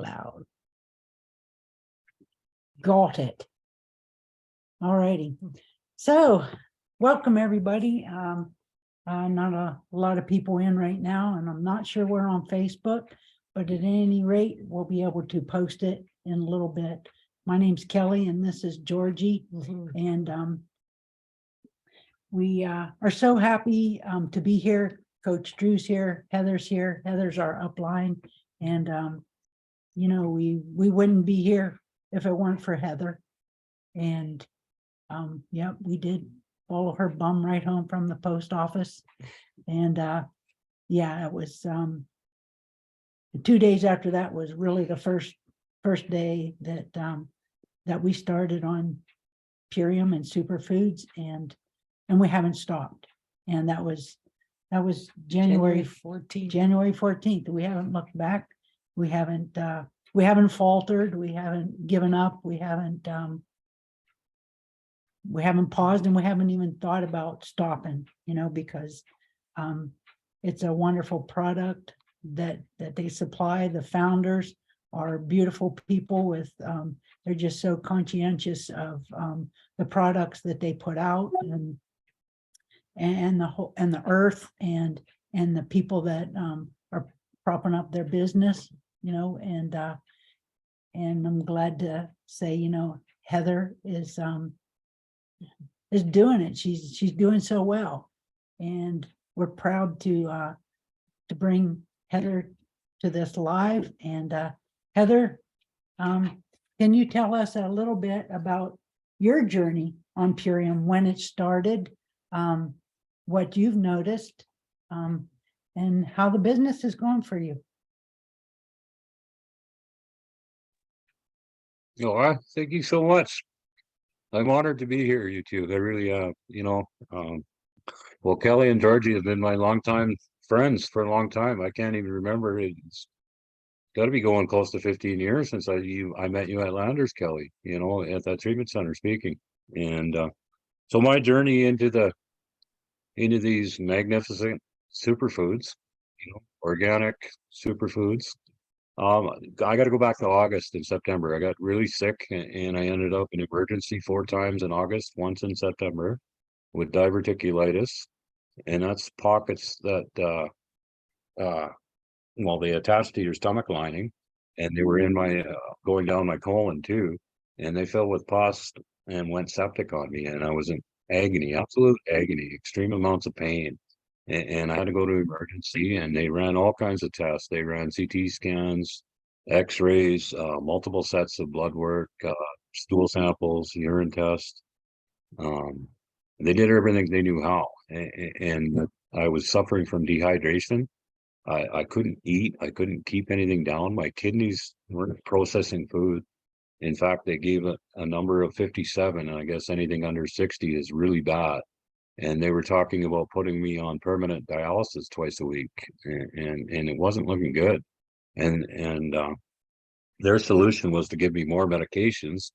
loud. Got it. All righty. So welcome, everybody. Not a lot of people in right now, and I'm not sure we're on Facebook, but at any rate, we'll be able to post it in a little bit. My name's Kelly, and this is Georgie. And we are so happy to be here. Coach Drew's here, Heather's here. Heather's our upline. And, you know, we wouldn't be here if it weren't for Heather. And, yeah, we did follow her bum right home from the post office. And, yeah, it was, 2 days after that was really the first day that, that we started on Purium and superfoods, and we haven't stopped. And that was January 14th. We haven't looked back. We haven't faltered. We haven't given up. We haven't paused, and we haven't even thought about stopping, you know, because it's a wonderful product that they supply. The founders are beautiful people with they're just so conscientious of the products that they put out, and the earth and the people that are propping up their business, you know. And I'm glad to say, you know, Heather is doing it. She's doing so well, and we're proud to bring Heather to this live. And Heather, can you tell us a little bit about your journey on Purium, when it started, what you've noticed, and how the business is going for you? Oh, thank you so much. I'm honored to be here, you two. I really, you know, well, Kelly and Georgie have been my longtime friends for a long time. I can't even remember. It's got to be going close to 15 years since I met you at Landers, Kelly, you know, at that treatment center speaking. And so my journey into these magnificent superfoods, you know, organic superfoods. I got to go back to August and September. I got really sick, and I ended up in emergency 4 times in August, once in September, with diverticulitis, and that's pockets that well, they attached to your stomach lining, and they were in my going down my colon too, and they filled with pus and went septic on me, and I was in agony, absolute agony, extreme amounts of pain. And I had to go to emergency, and they ran all kinds of tests. They ran CT scans, x-rays, multiple sets of blood work, stool samples, urine tests. They did everything they knew how. And I was suffering from dehydration. I couldn't eat. I couldn't keep anything down. My kidneys weren't processing food. In fact, they gave a number of 57, and I guess anything under 60 is really bad. And they were talking about putting me on permanent dialysis twice a week, and it wasn't looking good. And their solution was to give me more medications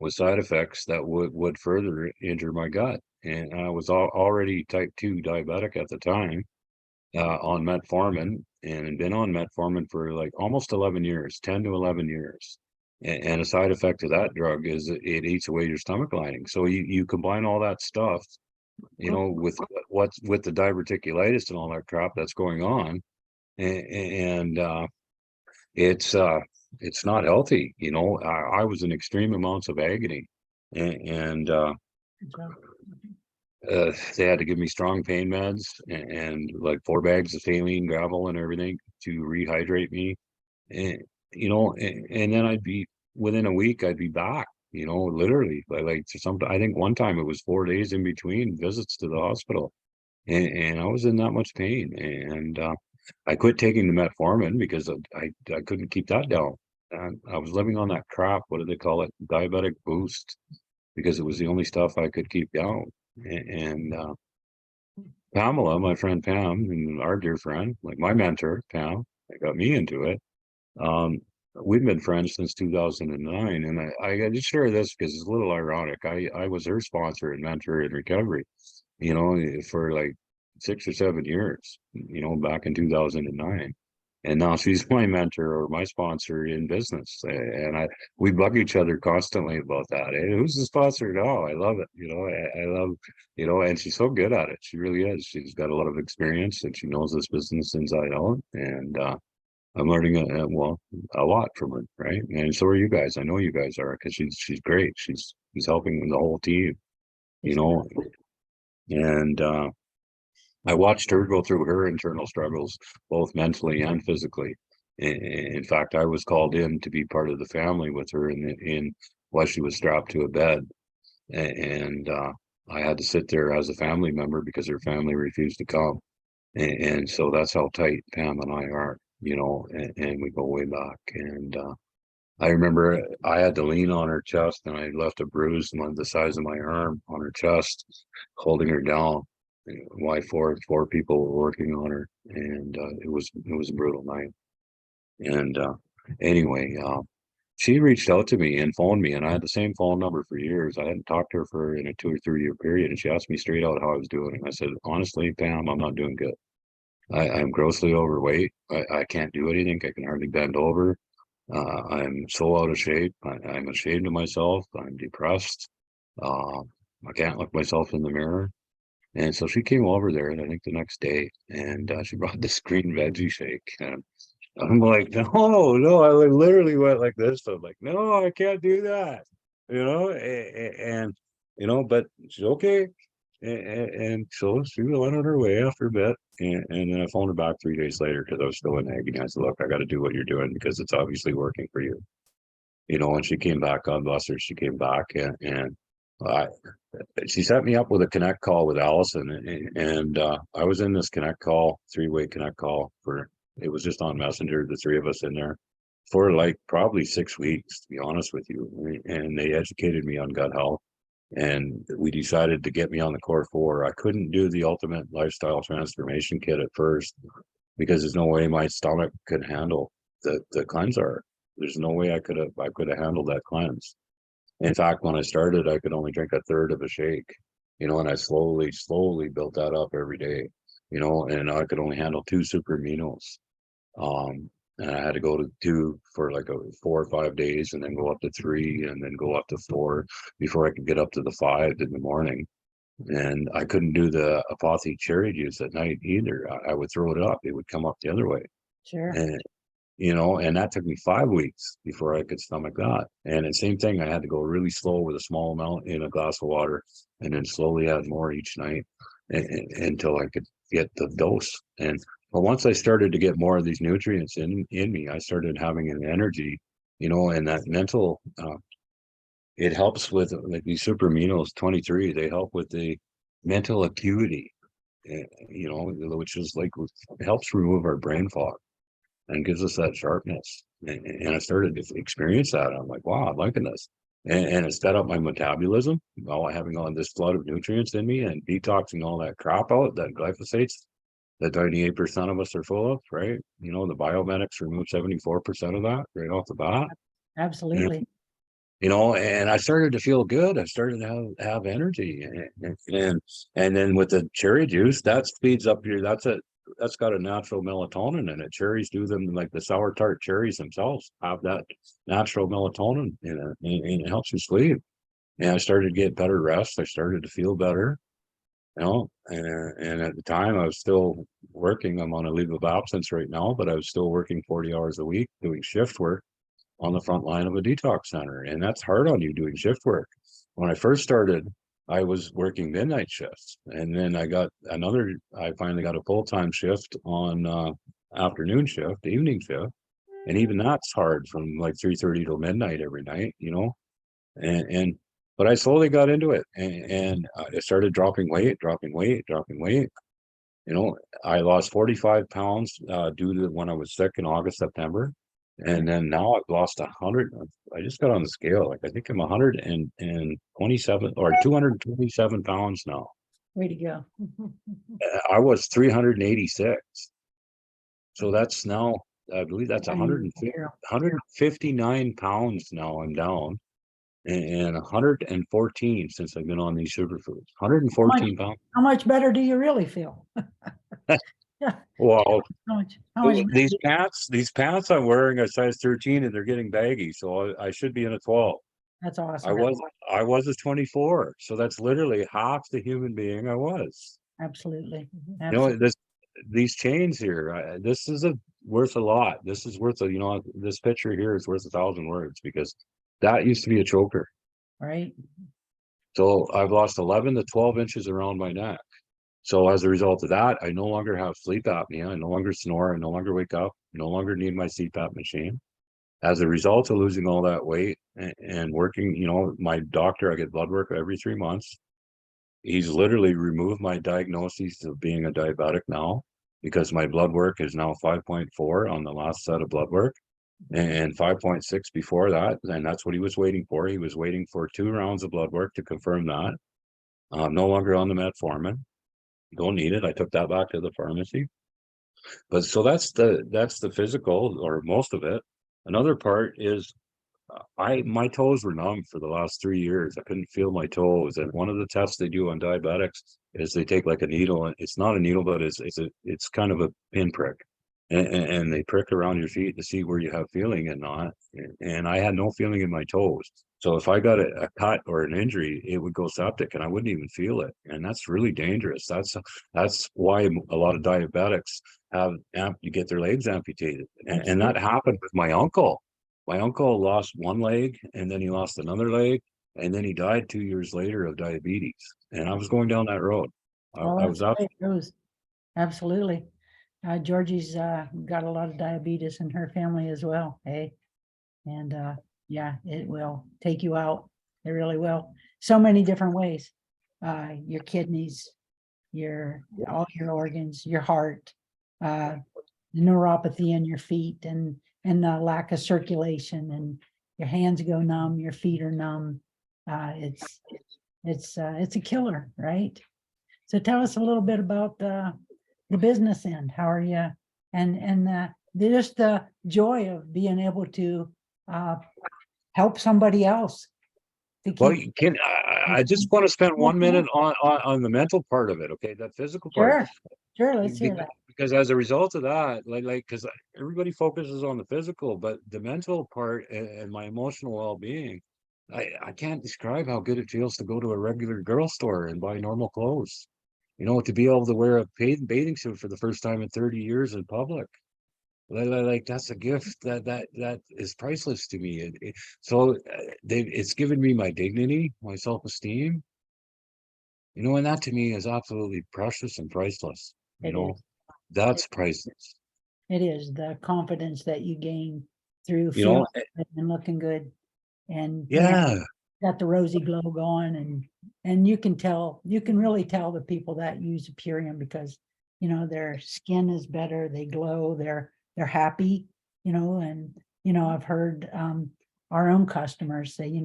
with side effects that would further injure my gut. And I was already type 2 diabetic at the time, on metformin, and had been on metformin for like almost 11 years, 10 to 11 years. And a side effect of that drug is it eats away your stomach lining. So you combine all that stuff, you know, with what's with the diverticulitis and all that crap that's going on, and it's not healthy. You know, I was in extreme amounts of agony, and they had to give me strong pain meds and like 4 bags of saline, gravel, and everything to rehydrate me. And you know, and then I'd be within a week, I'd be back. You know, literally, like I think one time it was 4 days in between visits to the hospital, and I was in that much pain, and I quit taking the metformin because I couldn't keep that down. And I was living on that crap. What do they call it? Diabetic boost, because it was the only stuff I could keep down. And Pamela, my friend Pam, and our dear friend, like my mentor, Pam, that got me into it. We've been friends since 2009, and I just share this because it's a little ironic. I was her sponsor and mentor in recovery, you know, for like 6 or 7 years, you know, back in 2009. And now she's my mentor or my sponsor in business. And we bug each other constantly about that. Hey, who's the sponsor? No, I love it. I love, and she's so good at it. She really is. She's got a lot of experience and she knows this business inside out. And I'm learning a lot from her, right? And so are you guys. I know you guys are, because she's great. She's helping the whole team, you know. And I watched her go through her internal struggles, both mentally and physically. In fact, I was called in to be part of the family with her in while she was strapped to a bed, and I had to sit there as a family member because her family refused to come. And so that's how tight Pam and I are, and we go way back. And I remember I had to lean on her chest, and I left a bruise on the size of my arm on her chest, holding her down. Why four people were working on her, and it was a brutal night. And anyway, she reached out to me and phoned me, and I had the same phone number for years. I hadn't talked to her in a 2 or 3 year period, and she asked me straight out how I was doing. And I said, honestly, Pam, I'm not doing good. I'm grossly overweight. I can't do anything. I can hardly bend over. I'm so out of shape. I'm ashamed of myself. I'm depressed. I can't look myself in the mirror. And so she came over there, and I think the next day, and she brought this green veggie shake. And I'm like, no, I literally went like this. I'm like, no, I can't do that, and but she's okay. And so she went on her way after a bit. And then I phoned her back 3 days later because I was still in agony. I said, look, I got to do what you're doing because it's obviously working for you. And she came back, God bless her. She came back and I, she set me up with a connect call with Allison. And I was in this connect call, 3-way connect call it was just on Messenger, the 3 of us in there for like probably 6 weeks, to be honest with you. And they educated me on gut health. And we decided to get me on the Core 4. I couldn't do the Ultimate Lifestyle Transformation Kit at first because there's no way my stomach could handle the cleanser. There's no way I could have handled that cleanse. In fact, when I started, I could only drink a third of a shake, and I slowly built that up every day, and I could only handle 2 super aminos. And I had to go to 2 for like 4 or 5 days, and then go up to 3, and then go up to 4 before I could get up to the 5 in the morning. And I couldn't do the Apothe cherry juice at night either. I would throw it up; it would come up the other way. Sure. And and that took me 5 weeks before I could stomach that. And the same thing, I had to go really slow with a small amount in a glass of water, and then slowly add more each night until I could get the dose. But once I started to get more of these nutrients in me, I started having an energy, and that mental, it helps with like these super aminos 23, they help with the mental acuity, which is like, helps remove our brain fog and gives us that sharpness. And I started to experience that. I'm like, wow, I'm liking this. And it sped up my metabolism while having all this flood of nutrients in me and detoxing all that crap out, that glyphosates that 98% of us are full of, right? The biomedics remove 74% of that right off the bat. Absolutely. And I started to feel good. I started to have energy. And then with the cherry juice, that speeds up that's got a natural melatonin in it. Cherries do them, like the sour tart cherries themselves have that natural melatonin in it, and it helps you sleep. And I started to get better rest. I started to feel better. And at the time I was still working. I'm on a leave of absence right now, but I was still working 40 hours a week doing shift work on the front line of a detox center. And that's hard on you doing shift work. When I first started, I was working midnight shifts, and then I finally got a full-time shift on afternoon shift, evening shift. And even that's hard from like 3:30 till midnight every night, but I slowly got into it, and I started dropping weight. I lost 45 pounds due to when I was sick in August, September. And then now I've lost 100. I just got on the scale. Like I think I'm 127 or 227 pounds now. Way to go. I was 386. So that's now, I believe that's 159 pounds now I'm down. And 114 since I've been on these superfoods. 114 pounds. How much better do you really feel? Well, How much these pants I'm wearing are size 13 and they're getting baggy, so I should be in a 12. That's I awesome. was I was a 24, so that's literally half the human being I was. Absolutely. You know, Absolutely. these chains here, this is worth a lot. This is worth this picture here is worth 1,000 words because that used to be a choker. Right. So I've lost 11 to 12 inches around my neck. So as a result of that, I no longer have sleep apnea. I no longer snore. I no longer wake up. I no longer need my CPAP machine. As a result of losing all that weight and working, my doctor, I get blood work every 3 months. He's literally removed my diagnosis of being a diabetic now because my blood work is now 5.4 on the last set of blood work and 5.6 before that. And that's what he was waiting for. He was waiting for 2 rounds of blood work to confirm that. I'm no longer on the metformin. Don't need it. I took that back to the pharmacy. But so that's the physical or most of it. Another part is my toes were numb for the last 3 years. I couldn't feel my toes. And one of the tests they do on diabetics is they take like a needle. It's not a needle, but it's kind of a pinprick. And they prick around your feet to see where you have feeling and not. And I had no feeling in my toes. So if I got a cut or an injury, it would go septic and I wouldn't even feel it. And that's really dangerous. That's why a lot of diabetics you get their legs amputated. And that happened with my uncle. My uncle lost one leg and then he lost another leg and then he died 2 years later of diabetes. And I was going down that road. Well, I that's was up. right. It was absolutely. Georgie's got a lot of diabetes in her family as well. Hey, and yeah, it will take you out. It really will. So many different ways. Your kidneys, all your organs, your heart, neuropathy in your feet, and lack of circulation, and your hands go numb, your feet are numb. It's a killer, right? So tell us a little bit about the business end. How are you? And just the joy of being able to help somebody else to Well, keep. I just want to spend 1 minute on the mental part of it. Okay. That physical part. Sure. Let's hear that. Because as a result of that, because everybody focuses on the physical, but the mental part and my emotional well-being, I can't describe how good it feels to go to a regular girl store and buy normal clothes. To be able to wear a bathing suit for the first time in 30 years in public. Like that's a gift that is priceless to me. So it's given me my dignity, my self-esteem, and that to me is absolutely precious and priceless. It is. That's priceless. It is the confidence that you gain through You know, feeling good and looking good, and yeah, got the rosy glow going, and you can really tell the people that use Purium because their skin is better, they glow, they're happy, and I've heard our own customers say,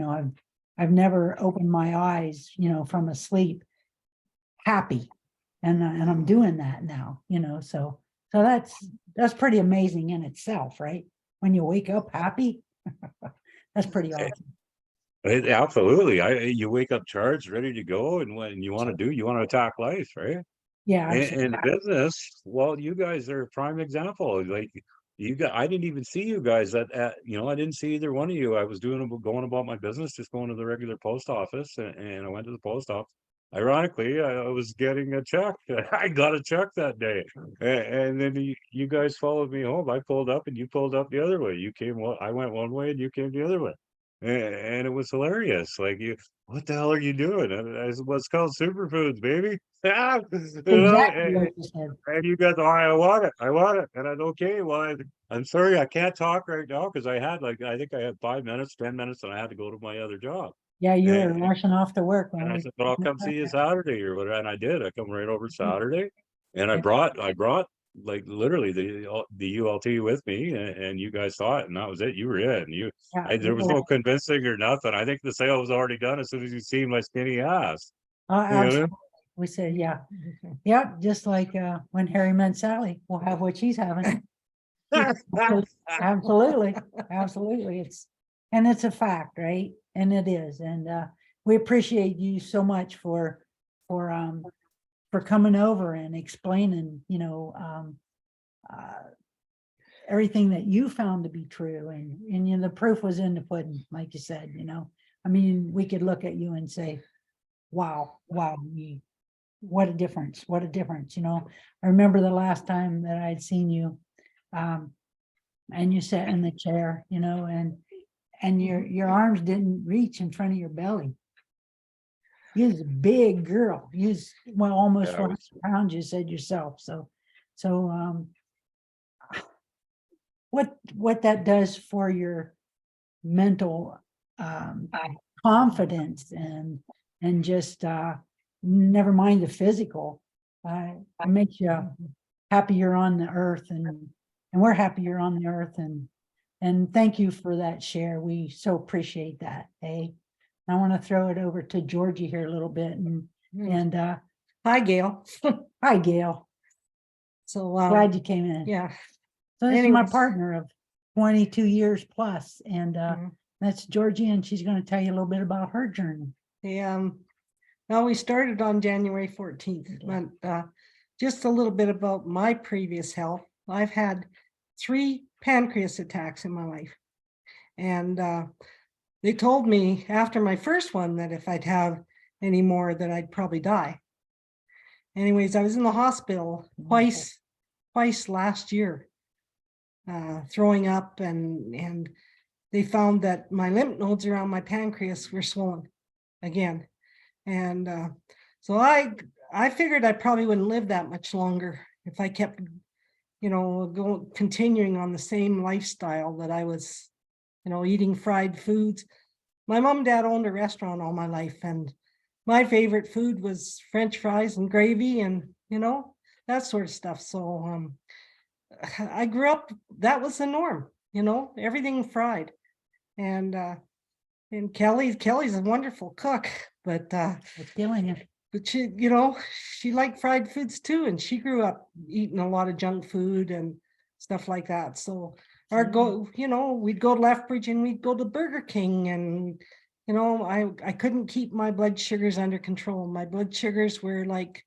I've never opened my eyes, from a sleep happy, and I'm doing that now, so that's pretty amazing in itself, right? When you wake up happy, that's pretty awesome. absolutely. You wake up charged, ready to go, and when you want to attack life, right? Yeah, In business, well, you guys are a prime example. Like I didn't even see you guys I didn't see either one of you. I was going about my business, just going to the regular post office, and I went to the post office. Ironically, I was getting a check. I got a check that day, and then you guys followed me home. I pulled up, and you pulled up the other way. I went one way, and you came the other way, and it was hilarious. Like what the hell are you doing? It's what's called superfoods, baby. exactly what you said. And you guys, I want it. I want it. And okay, well, I'm sorry, I can't talk right now because I think I had 5 minutes, 10 minutes, and I had to go to my other job. Yeah, you were And, rushing off to work and when I we. said, but I'll come see you Saturday or whatever. And I did. I come right over Saturday, and I brought like literally the ULT with me, and you guys saw it, and that was it. You were in. There was no convincing or nothing. I think the sale was already done as soon as you seen my skinny ass. Absolutely. We said, yeah, just like when Harry met Sally, we'll have what she's having. Absolutely, it's a fact, right? And it is, and we appreciate you so much for for coming over and explaining, everything that you found to be true. And the proof was in the pudding, like you said, I mean, we could look at you and say, wow, what a difference, what a difference, I remember the last time that I'd seen you, and you sat in the chair, and your arms didn't reach in front of your belly. You're a big girl. Well, almost Yeah, 400 pounds, you said yourself. So what that does for your mental confidence and just never mind the physical, it makes you happy you're on the earth, and we're happy you're on the earth, and thank you for that share. We so appreciate that. Hey, I want to throw it over to Georgie here a little bit, and Hi, Gail. hi, Gail. So, Glad you came in. yeah. So this is my anyways. partner of 22 years plus, and Mhm. that's Georgie, and she's going to tell you a little bit about her journey. Well, we started on January 14th, Yeah. but just a little bit about my previous health. I've had 3 pancreas attacks in my life. And they told me after my first one that if I'd have any more, that I'd probably die. Anyways, I was in the hospital twice last year, throwing up, and they found that my lymph nodes around my pancreas were swollen again. And so I figured I probably wouldn't live that much longer if I kept, continuing on the same lifestyle that I was, eating fried foods. My mom and dad owned a restaurant all my life, and my favorite food was French fries and gravy and, that sort of stuff. So I grew up, that was the norm, everything fried. And Kelly's a wonderful cook, but It's killing you. she liked fried foods too, and she grew up eating a lot of junk food and stuff like that. So we'd go to Lethbridge and we'd go to Burger King, and I couldn't keep my blood sugars under control. My blood sugars were like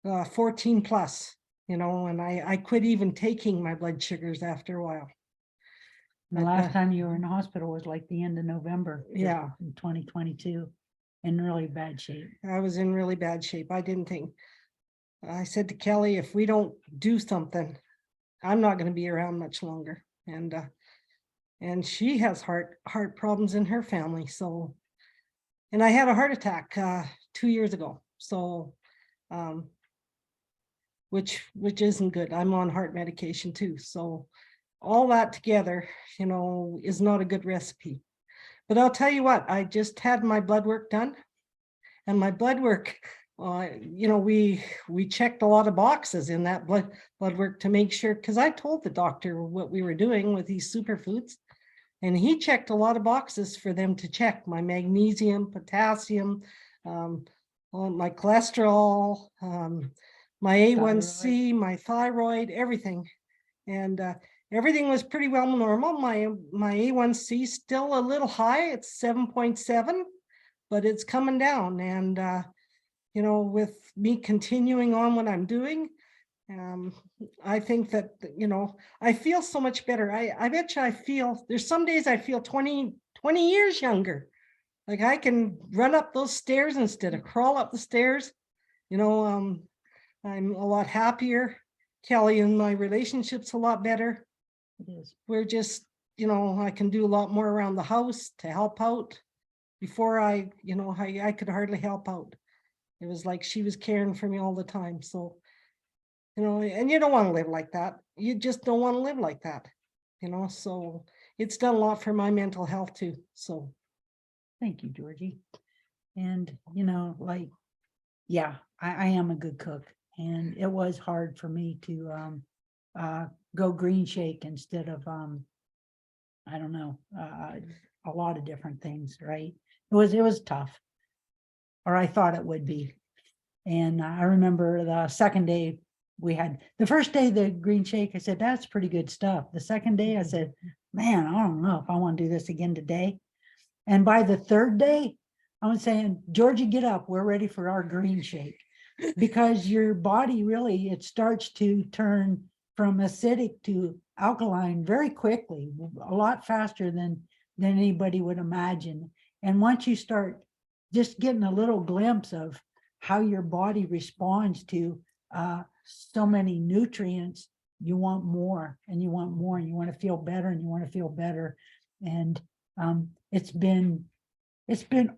14 plus, and I quit even taking my blood sugars after a while. The last time you were in the hospital was like the end of November. Yeah. In 2022, in really bad shape. I was in really bad shape. I said to Kelly, if we don't do something, I'm not going to be around much longer. And she has heart problems in her family. So, and I had a heart attack 2 years ago. So, which isn't good. I'm on heart medication too. So all that together, is not a good recipe. But I'll tell you what, I just had my blood work done, and my blood work, we checked a lot of boxes in that blood work to make sure, because I told the doctor what we were doing with these superfoods, and he checked a lot of boxes for them to check my magnesium, potassium, my cholesterol, my A1C, my thyroid, everything. And everything was pretty well normal. My A1C still a little high. It's 7.7, but it's coming down. And with me continuing on what I'm doing, I think that I feel so much better. I bet you there's some days I feel 20 years younger. Like I can run up those stairs instead of crawl up the stairs. I'm a lot happier. Kelly and my relationship's a lot better. It is. We're just, I can do a lot more around the house to help out. Before I could hardly help out. It was like she was caring for me all the time. So, and you don't want to live like that. You just don't want to live like that, so it's done a lot for my mental health too. So. Thank you, Georgie. And, yeah, I am a good cook, and it was hard for me to go green shake instead of I don't know, a lot of different things, right? It was tough, or I thought it would be. And I remember the second day the first day the green shake, I said, that's pretty good stuff. The second day I said, man, I don't know if I want to do this again today. And by the third day, I was saying, Georgie, get up. We're ready for our green shake. because your body really, it starts to turn from acidic to alkaline very quickly, a lot faster than anybody would imagine. And once you start just getting a little glimpse of how your body responds to so many nutrients, you want more and you want more, and you want to feel better and you want to feel better. And it's been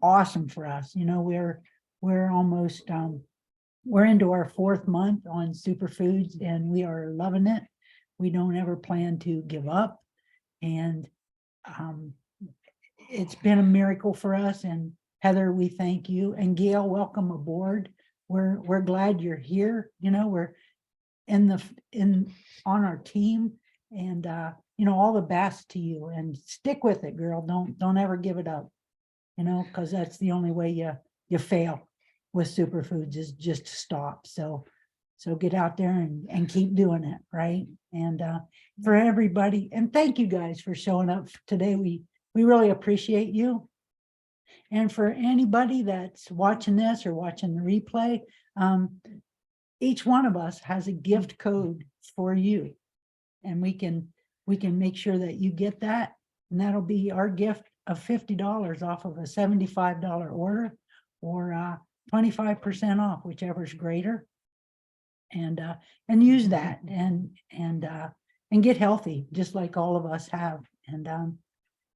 awesome for us. You know, we're almost we're into our 4th month on superfoods and we are loving it. We don't ever plan to give up. And it's been a miracle for us. And Heather, we thank you. And Gail, welcome aboard. We're glad you're here. You know, we're on our team, and you know, all the best to you, and stick with it, girl. Don't ever give it up, you know, because that's the only way you fail with superfoods, is just to stop. So get out there and keep doing it, right? And for everybody, and thank you guys for showing up today. We really appreciate you. And for anybody that's watching this or watching the replay, each one of us has a gift code for you, and we can make sure that you get that, and that'll be our gift of $50 off of a $75 order, or 25% off, whichever's greater. And use that and get healthy, just like all of us have. And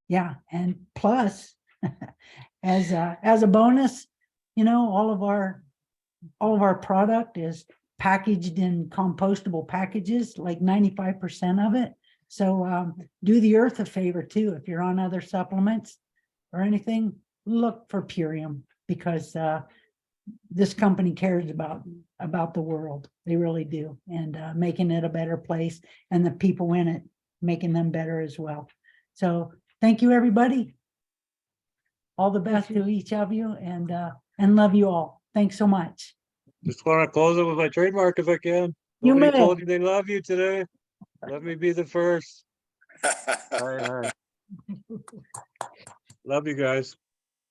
yeah, and plus as a bonus, you know, all of our product is packaged in compostable packages, like 95% of it. So do the earth a favor too. If you're on other supplements or anything, look for Purium, because this company cares about the world. They really do. And making it a better place, and the people in it, making them better as well. So thank you, everybody. All the best to each of you, and love you all. Thanks so much. Just want to close it with my trademark if I can. You Nobody may. told you they love you today. Let me be the first. All right. Love you guys.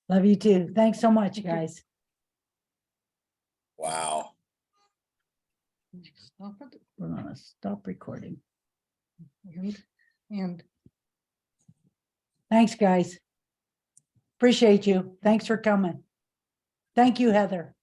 Love you too. Thanks so much, guys. Wow. Stop it. We're gonna stop recording. And Thanks, guys. Appreciate you. Thanks for coming. Thank you, Heather.